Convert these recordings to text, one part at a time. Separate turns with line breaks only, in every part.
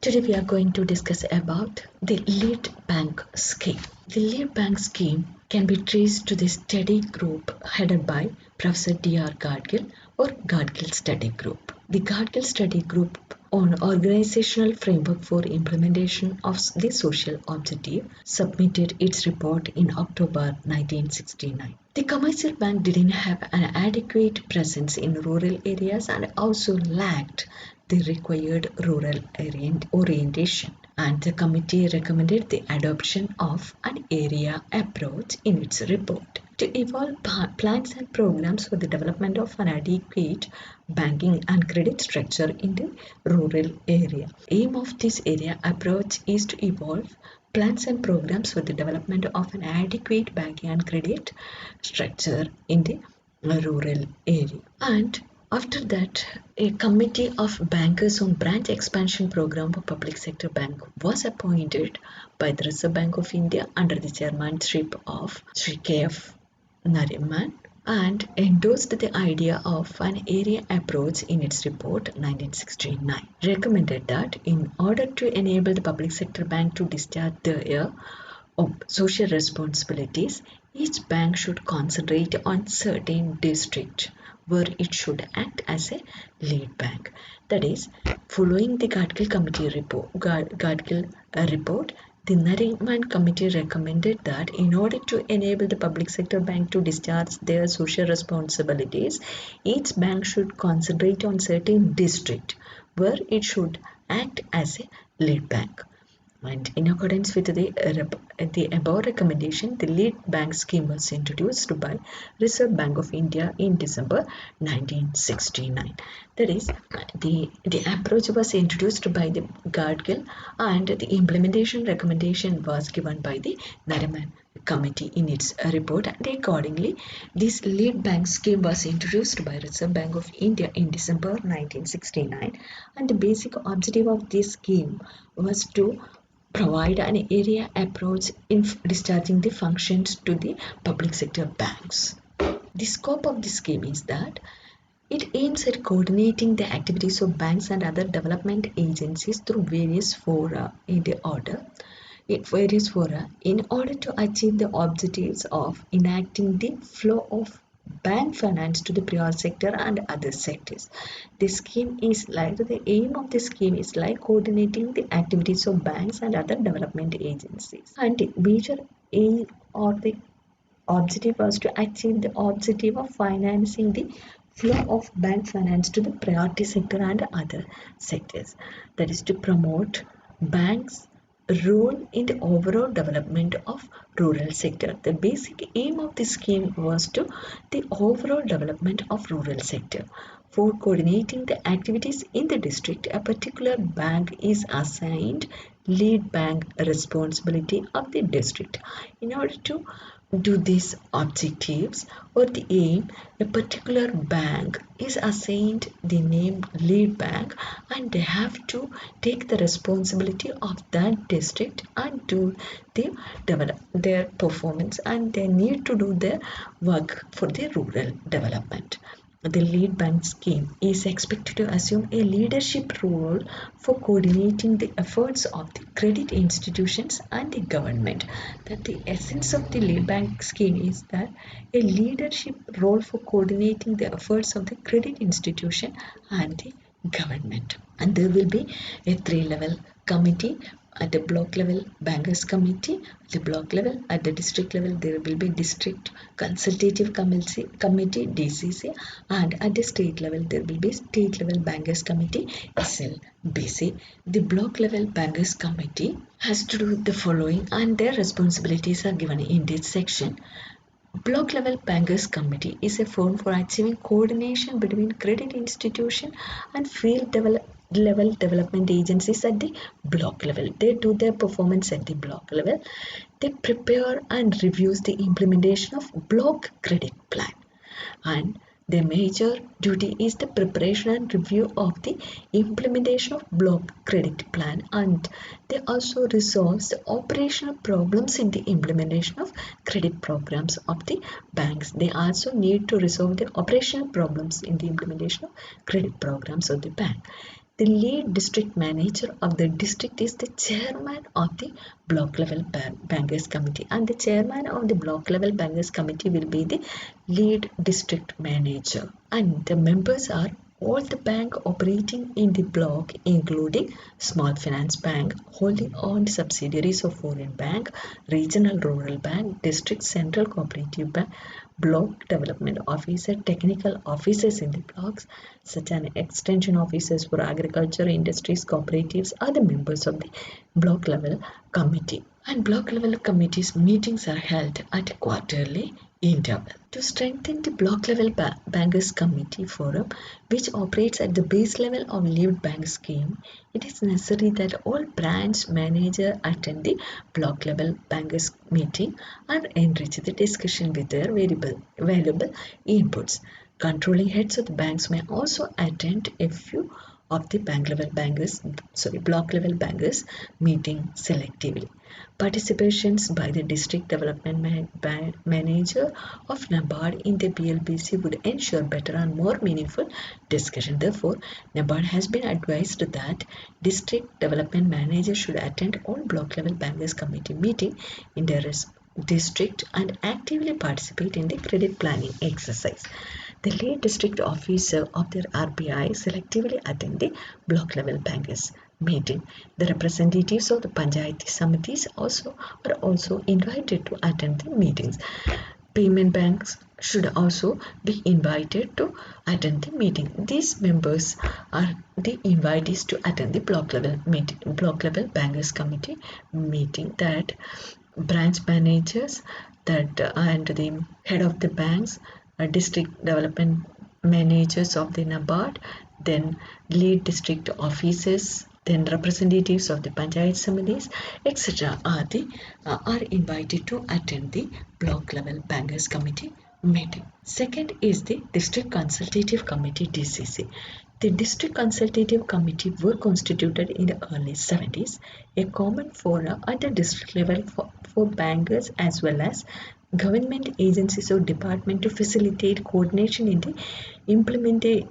Today we are going to discuss about the lead bank scheme. The lead bank scheme can be traced to the study group headed by Professor D.R. Gadgil or Gadgil Study Group. The Gadgil Study Group on Organizational Framework for Implementation of the Social Objective submitted its report in October 1969. The commercial bank didn't have an adequate presence in rural areas and also lacked the required rural orientation, and the committee recommended the adoption of an area approach in its report to evolve plans and programs for the development of an adequate banking and credit structure in the rural area. Aim of this area approach is to evolve plans and programs for the development of an adequate banking and credit structure in the rural area. And after that, a committee of bankers on branch expansion program for public sector bank was appointed by the Reserve Bank of India under the chairmanship of Sri K.F. Nariman and endorsed the idea of an area approach in its report 1969. Recommended that in order to enable the public sector bank to discharge their social responsibilities, each bank should concentrate on certain districts where it should act as a lead bank. That is, following the Gadgil Committee report, the Nariman Committee recommended that in order to enable the public sector bank to discharge their social responsibilities, each bank should concentrate on certain district where it should act as a lead bank. And in accordance with the above recommendation, the lead bank scheme was introduced by Reserve Bank of India in December 1969. That is, the approach was introduced by the Gadgil and the implementation recommendation was given by the Nariman Committee in its report, and accordingly, this lead bank scheme was introduced by Reserve Bank of India in December 1969, and the basic objective of this scheme was to provide an area approach in discharging the functions to the public sector banks. The scope of the scheme is that it aims at coordinating the activities of banks and other development agencies through various fora in order to achieve the objectives of enacting the flow of bank finance to the private sector and other sectors. The aim of the scheme is like coordinating the activities of banks and other development agencies. And the major aim or the objective was to achieve the objective of financing the flow of bank finance to the priority sector and other sectors. That is to promote banks' role in the overall development of rural sector. The basic aim of this scheme was to the overall development of rural sector. For coordinating the activities in the district, a particular bank is assigned lead bank responsibility of the district. In order to do these objectives or the aim, a particular bank is assigned the name lead bank, and they have to take the responsibility of that district and do their performance, and they need to do their work for the rural development. The lead bank scheme is expected to assume a leadership role for coordinating the efforts of the credit institutions and the government. That the essence of the lead bank scheme is that a leadership role for coordinating the efforts of the credit institution and the government. And there will be a 3-level committee. At the block level, bankers committee. At the block level, at the district level, there will be district consultative committee DCC, and at the state level, there will be state level bankers committee SLBC. The block level bankers committee has to do the following, and their responsibilities are given in this section. Block level bankers committee is a forum for achieving coordination between credit institution and field level development agencies at the block level. They do their performance at the block level. They prepare and reviews the implementation of block credit plan, and their major duty is the preparation and review of the implementation of block credit plan, and they also resolve the operational problems in the implementation of credit programs of the banks. They also need to resolve the operational problems in the implementation of credit programs of the bank. The lead district manager of the district is the chairman of the block level bankers committee, and the chairman of the block level bankers committee will be the lead district manager, and the members are all the bank operating in the block, including small finance bank, wholly owned subsidiaries of foreign bank, regional rural bank, district central cooperative bank, block development officer, technical officers in the blocks, such as extension officers for agriculture, industries, cooperatives are the members of the block level committee. And block level committees meetings are held at a quarterly interval. To strengthen the block level bankers committee forum, which operates at the base level of lead bank scheme, it is necessary that all branch managers attend the block level bankers meeting and enrich the discussion with their valuable inputs. Controlling heads of the banks may also attend a few of the block level bankers meeting selectively. Participations by the district development manager of NABARD in the BLBC would ensure better and more meaningful discussion. Therefore, NABARD has been advised that district development manager should attend all block level bankers committee meeting in their district and actively participate in the credit planning exercise. The lead district officer of their RBI selectively attend the block level bankers meeting. The representatives of the Panchayati Samitis are also invited to attend the meetings. Payment banks should also be invited to attend the meeting. These members are the invitees to attend the block level bankers committee meeting. That branch managers and the head of the banks, district development managers of the NABARD, then lead district officers, then representatives of the Panchayat Samitis, etc. are invited to attend the block level bankers committee meeting. Second is the district consultative committee, DCC. The district consultative committee were constituted in the early 70s, a common forum at the district level for bankers as well as government agencies or department to facilitate coordination in implementing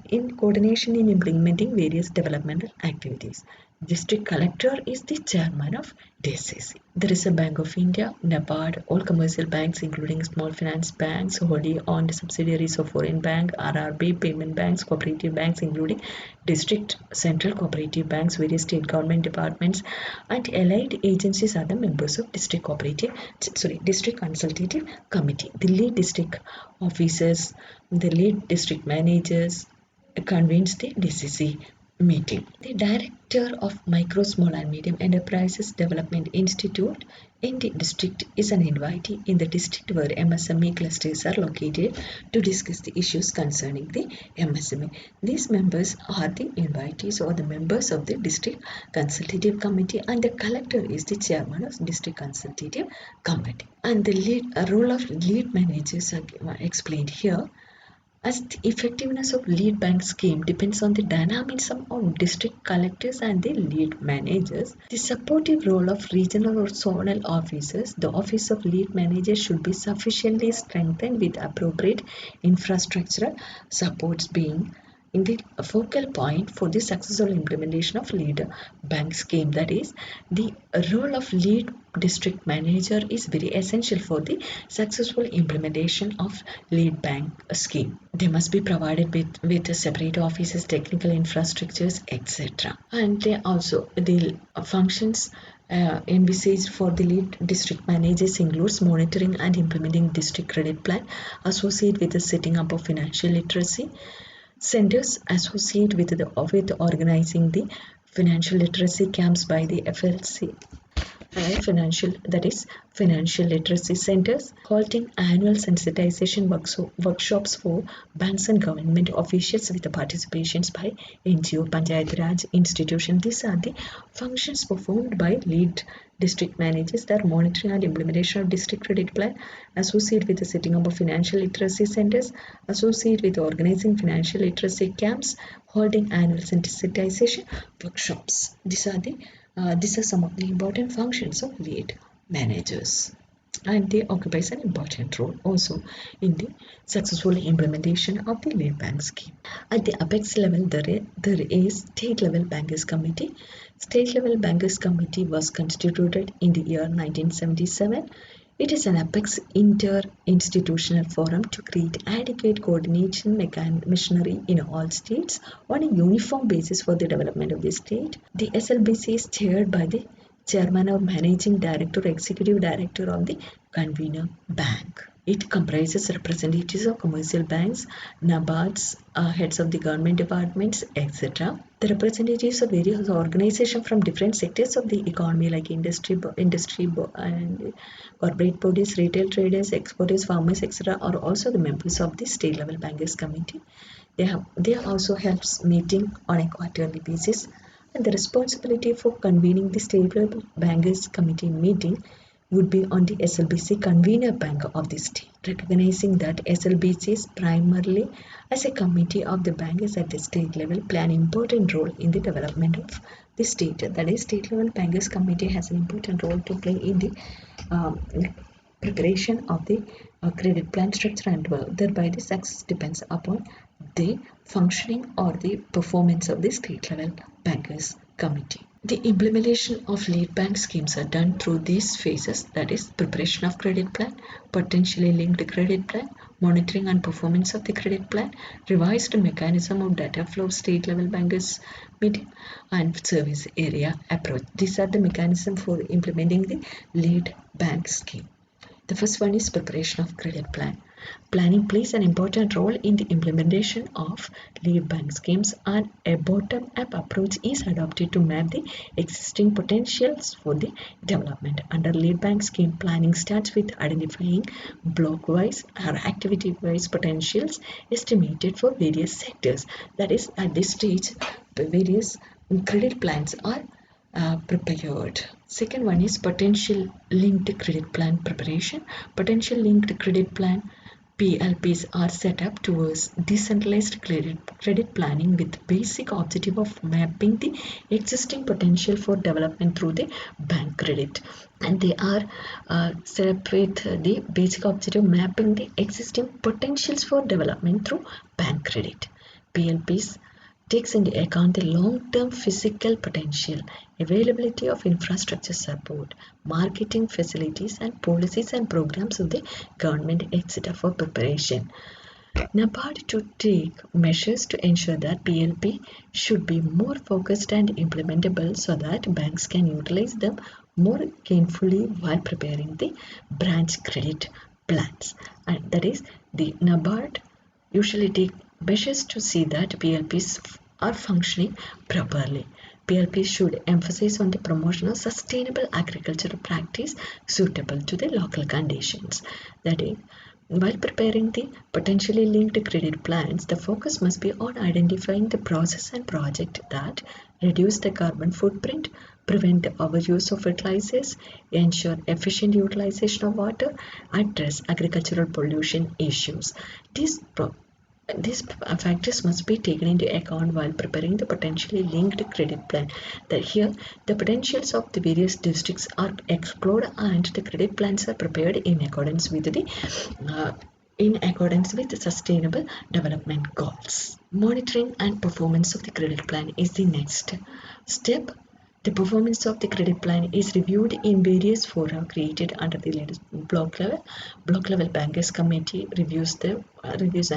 various developmental activities. District collector is the chairman of DCC. The Reserve Bank of India, NABARD, all commercial banks including small finance banks, wholly owned subsidiaries of foreign bank, RRB, payment banks, cooperative banks including district central cooperative banks, various state government departments and allied agencies are the members of district consultative committee. The lead district officers, the lead district managers convenes the DCC meeting. The director of Micro, Small and Medium Enterprises Development Institute in the district is an invitee in the district where MSME clusters are located to discuss the issues concerning the MSME. These members are the invitees or the members of the district consultative committee, and the collector is the chairman of district consultative committee. And the role of lead managers are explained here. As the effectiveness of lead bank scheme depends on the dynamism of district collectors and the lead managers, the supportive role of regional or zonal officers, the office of lead manager should be sufficiently strengthened with appropriate infrastructural supports being in the focal point for the successful implementation of lead bank scheme. That is, the role of lead district manager is very essential for the successful implementation of lead bank scheme. They must be provided with separate offices, technical infrastructures, etc. And they also the functions envisaged for the lead district managers includes monitoring and implementing district credit plan, associated with the setting up of financial literacy centers, associated with organizing the financial literacy camps by the FLC. Financial literacy centers, holding annual sensitization workshops for banks and government officials with the participations by NGO, Panchayat Raj institution. These are the functions performed by lead district managers. That are monitoring and implementation of district credit plan, associated with the setting up of financial literacy centers, associated with organizing financial literacy camps, holding annual sensitization workshops. These are some of the important functions of lead managers. and they occupies an important role also in the successful implementation of the lead bank scheme. At the apex level, there is State Level Bankers Committee. State Level Bankers Committee was constituted in the year 1977. It is an apex inter-institutional forum to create adequate coordination machinery in all states on a uniform basis for the development of the state. The SLBC is chaired by the chairman or managing director, executive director of the convener bank. It comprises representatives of commercial banks, NABARDs, heads of the government departments, etc. The representatives of various organizations from different sectors of the economy like industry and corporate bodies, retail traders, exporters, farmers, etc. are also the members of the state level bankers committee. They also helps meeting on a quarterly basis, and the responsibility for convening the state level bankers committee meeting would be on the SLBC convener bank of the state. Recognizing that SLBC is primarily as a committee of the bankers at the state level play an important role in the development of the state. That is, state level bankers committee has an important role to play in the um, preparation of the credit plan structure, and thereby the success depends upon the functioning or the performance of the state level bankers committee. The implementation of lead bank schemes are done through these phases, that is preparation of credit plan, potentially linked credit plan, monitoring and performance of the credit plan, revised mechanism of data flow state level bankers meeting, and service area approach. These are the mechanism for implementing the lead bank scheme. The first one is preparation of credit plan. Planning plays an important role in the implementation of lead bank schemes, and a bottom-up approach is adopted to map the existing potentials for the development. Under lead bank scheme, planning starts with identifying block-wise or activity-wise potentials estimated for various sectors. That is, at this stage, the various credit plans are prepared. Second one is potential linked credit plan preparation. Potential linked credit plan PLPs are set up towards decentralized credit planning with basic objective of mapping the existing potential for development through the bank credit, and they are set up with the basic objective mapping the existing potentials for development through bank credit. PLPs takes into account the long-term physical potential, availability of infrastructure support, marketing facilities, and policies and programs of the government, etc. for preparation. NABARD to take measures to ensure that PLP should be more focused and implementable so that banks can utilize them more gainfully while preparing the branch credit plans. And that is, the NABARD usually take measures to see that PLPs are functioning properly. PLP should emphasize on the promotion of sustainable agricultural practice suitable to the local conditions. That is, while preparing the potentially linked credit plans, the focus must be on identifying the process and project that reduce the carbon footprint, prevent the overuse of fertilizers, ensure efficient utilization of water, address agricultural pollution issues. These factors must be taken into account while preparing the potentially linked credit plan. That here, the potentials of the various districts are explored and the credit plans are prepared uh, in accordance with the sustainable development goals. Monitoring and performance of the credit plan is the next step. The performance of the credit plan is reviewed in various fora created under the latest block level. Block level bankers committee reviews and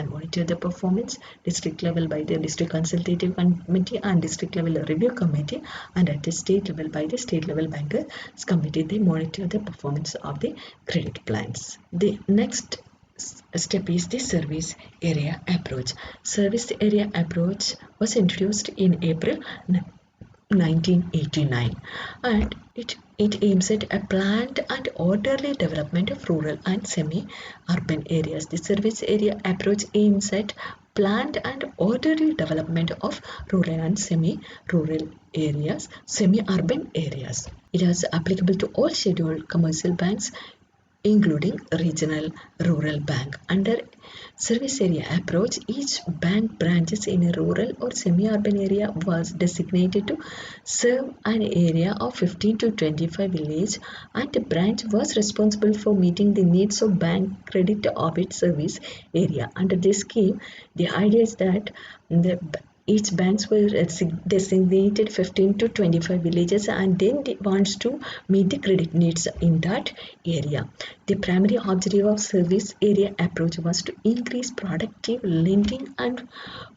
monitor the performance. District level by the district consultative committee and district level review committee, and at the state level by the state level bankers committee. They monitor the performance of the credit plans. The next step is the service area approach. Service area approach was introduced in April 1989, and it aims at a planned and orderly development of rural and semi-urban areas. The service area approach aims at planned and orderly development of rural and semi-rural semi-urban areas. It is applicable to all scheduled commercial banks including regional rural bank. Under service area approach, each bank branches in a rural or semi-urban area was designated to serve an area of 15 to 25 village, and the branch was responsible for meeting the needs of bank credit of its service area. Under this scheme, the idea is that the each banks were designated 15 to 25 villages, and then they wants to meet the credit needs in that area. The primary objective of service area approach was to increase productive lending and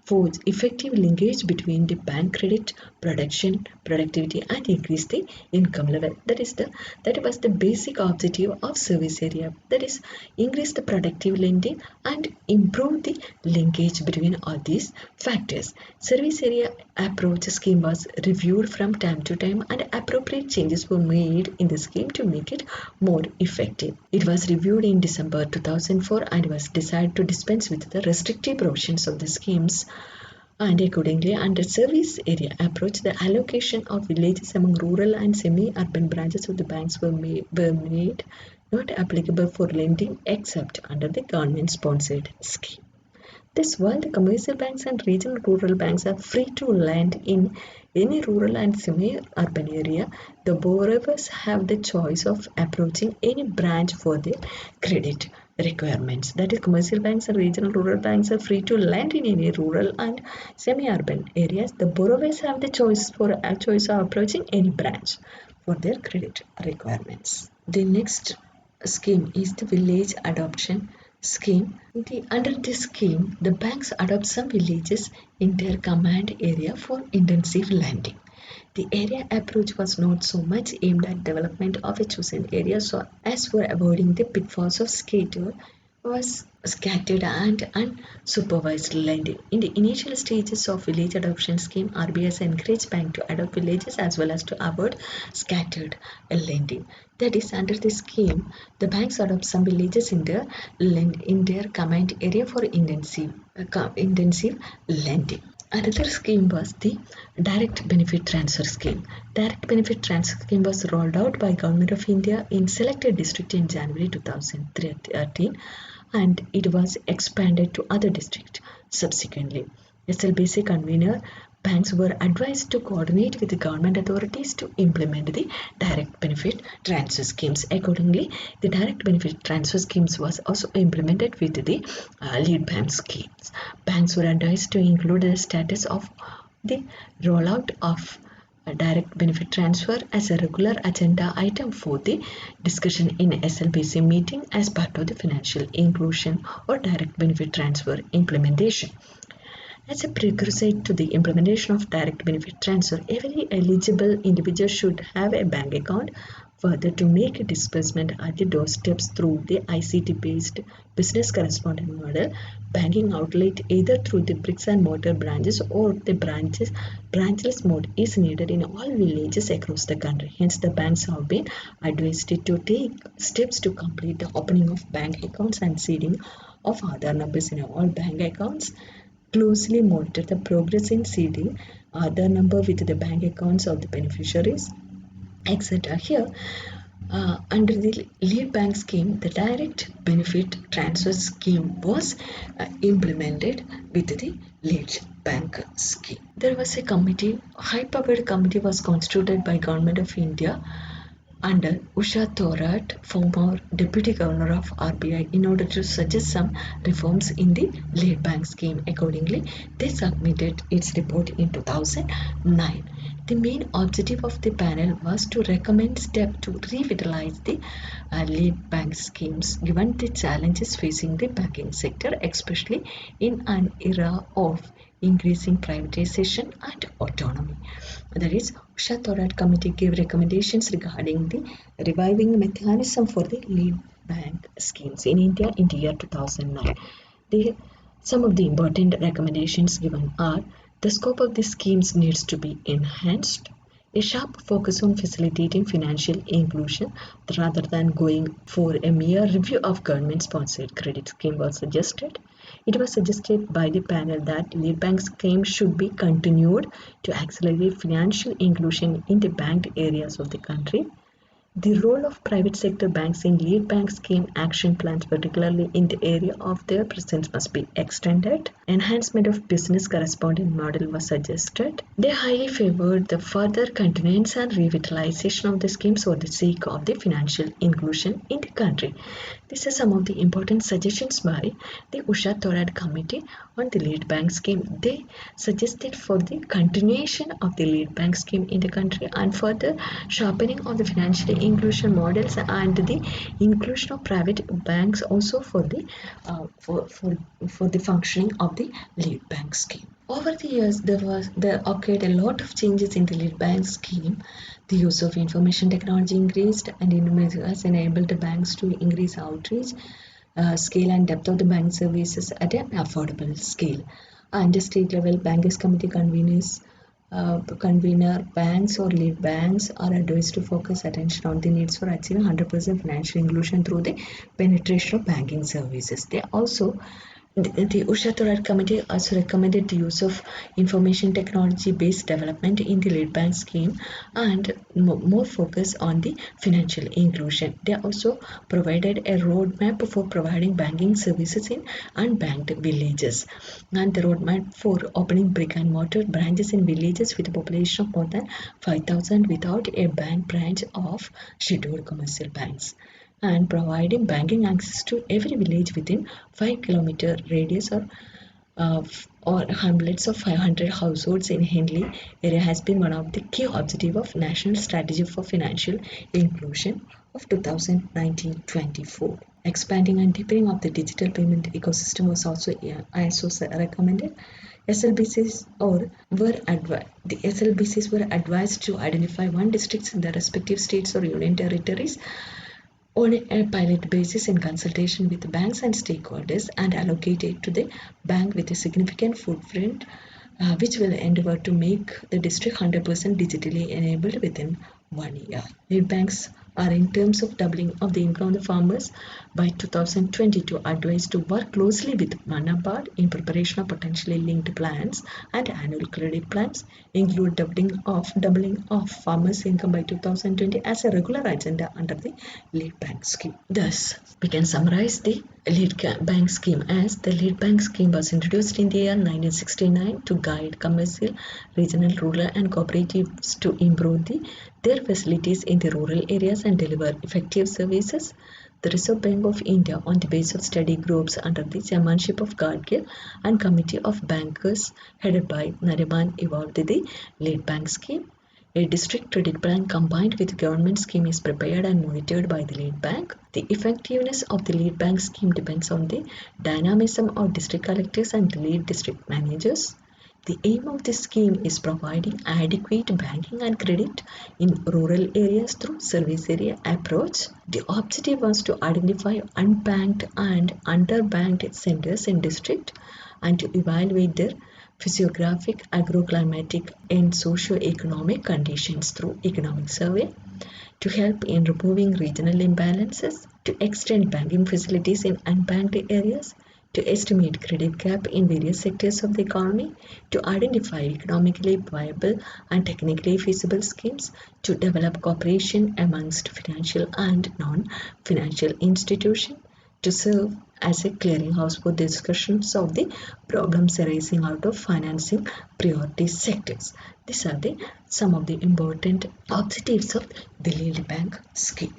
forge effective linkage between the bank credit production productivity and increase the income level. That was the basic objective of service area, that is increase the productive lending and improve the linkage between all these factors. Service area approach scheme was reviewed from time to time, and appropriate changes were made in the scheme to make it more effective. It was reviewed in December 2004 and was decided to dispense with the restrictive provisions of the schemes. And accordingly, under service area approach, the allocation of villages among rural and semi-urban branches of the banks were made not applicable for lending except under the government-sponsored scheme. This while the commercial banks and regional rural banks are free to lend in any rural and semi-urban area, the borrowers have the choice of approaching any branch for their credit requirements. That is, commercial banks and regional rural banks are free to lend in any rural and semi-urban areas. The borrowers have the choice of approaching any branch for their credit requirements. The next scheme is the village adoption scheme. Under this scheme, the banks adopt some villages in their command area for intensive lending. The area approach was not so much aimed at development of a chosen area so as for avoiding the pitfalls of scattered and unsupervised lending. In the initial stages of village adoption scheme, RBI has encouraged banks to adopt villages as well as to avoid scattered lending. That is, under this scheme, the banks adopt some villages in their command area for intensive lending. Another scheme was the Direct Benefit Transfer Scheme. Direct Benefit Transfer Scheme was rolled out by Government of India in selected districts in January 2013, and it was expanded to other districts subsequently. SLBC convener banks were advised to coordinate with the government authorities to implement the direct benefit transfer schemes. Accordingly, the direct benefit transfer schemes was also implemented with the lead bank schemes. Banks were advised to include the status of the rollout of a direct benefit transfer as a regular agenda item for the discussion in SLBC meeting as part of the financial inclusion or direct benefit transfer implementation. As a precursor to the implementation of direct benefit transfer, every eligible individual should have a bank account. Further, to make a disbursement at the doorsteps through the ICT-based business correspondent model, banking outlet either through the bricks and mortar branches or the branchless mode is needed in all villages across the country. Hence, the banks have been advised to take steps to complete the opening of bank accounts and seeding of Aadhaar numbers in all bank accounts. Closely monitor the progress in seeding Aadhaar number with the bank accounts of the beneficiaries, etc. Here, under the lead bank scheme, the direct benefit transfer scheme was implemented with the lead bank scheme. There was a committee, high-powered committee was constituted by Government of India under Usha Thorat, former Deputy Governor of RBI, in order to suggest some reforms in the lead bank scheme. Accordingly, they submitted its report in 2009. The main objective of the panel was to recommend steps to revitalize the lead bank schemes given the challenges facing the banking sector, especially in an era of increasing privatization and autonomy. That is, Usha Thorat Committee gave recommendations regarding the reviving mechanism for the lead bank schemes in India in the year 2009. Some of the important recommendations given are: the scope of the schemes needs to be enhanced, a sharp focus on facilitating financial inclusion rather than going for a mere review of government-sponsored credit scheme was suggested. It was suggested by the panel that lead bank scheme should be continued to accelerate financial inclusion in the banked areas of the country. The role of private sector banks in lead bank scheme action plans, particularly in the area of their presence, must be extended. Enhancement of business correspondent model was suggested. They highly favored the further continuance and revitalization of the schemes for the sake of the financial inclusion in the country. These are some of the important suggestions by the Usha Torad Committee on the lead bank scheme. They suggested for the continuation of the lead bank scheme in the country and further sharpening of the financial inclusion models and the inclusion of private banks also for the for the functioning of the lead bank scheme. Over the years, there occurred a lot of changes in the lead bank scheme. The use of information technology increased, and it has enabled the banks to increase outreach, scale, and depth of the bank services at an affordable scale. And the state level bankers committee convener banks or lead banks are advised to focus attention on the needs for achieving 100% financial inclusion through the penetration of banking services. They also the Usha Torad Committee also recommended the use of information technology based development in the lead bank scheme and more focus on the financial inclusion. They also provided a roadmap for providing banking services in unbanked villages and the roadmap for opening brick and mortar branches in villages with a population of more than 5,000 without a bank branch of scheduled commercial banks, and providing banking access to every village within 5 kilometer radius or hamlets of 500 households in Henley area has been one of the key objectives of National Strategy for Financial Inclusion of 2019-24. Expanding and deepening of the digital payment ecosystem was also recommended. The SLBCs were advised to identify one districts in their respective states or union territories on a pilot basis in consultation with banks and stakeholders and allocate it to the bank with a significant footprint, which will endeavor to make the district 100% digitally enabled within 1 year. Lead banks are in terms of doubling of the income of the farmers by 2022 advised to work closely with Manabad in preparation of potentially linked plans and annual credit plans, include doubling of farmers' income by 2020 as a regular agenda under the lead bank scheme. Thus, we can summarize the lead bank scheme as the lead bank scheme was introduced in the year 1969 to guide commercial, regional, rural and cooperatives to improve their facilities in the rural areas and deliver effective services. The Reserve Bank of India, on the basis of study groups under the chairmanship of Gadgil and Committee of Bankers headed by Nariman, evolved the lead bank scheme. A district credit plan combined with government scheme is prepared and monitored by the lead bank. The effectiveness of the lead bank scheme depends on the dynamism of district collectors and lead district managers. The aim of this scheme is providing adequate banking and credit in rural areas through service area approach. The objective was to identify unbanked and underbanked centers in district and to evaluate their physiographic, agroclimatic and socio-economic conditions through economic survey, to help in removing regional imbalances, to extend banking facilities in unbanked areas, to estimate credit gap in various sectors of the economy, to identify economically viable and technically feasible schemes, to develop cooperation amongst financial and non-financial institutions, to serve as a clearinghouse for discussions of the problems arising out of financing priority sectors. These are some of the important objectives of the lead bank scheme.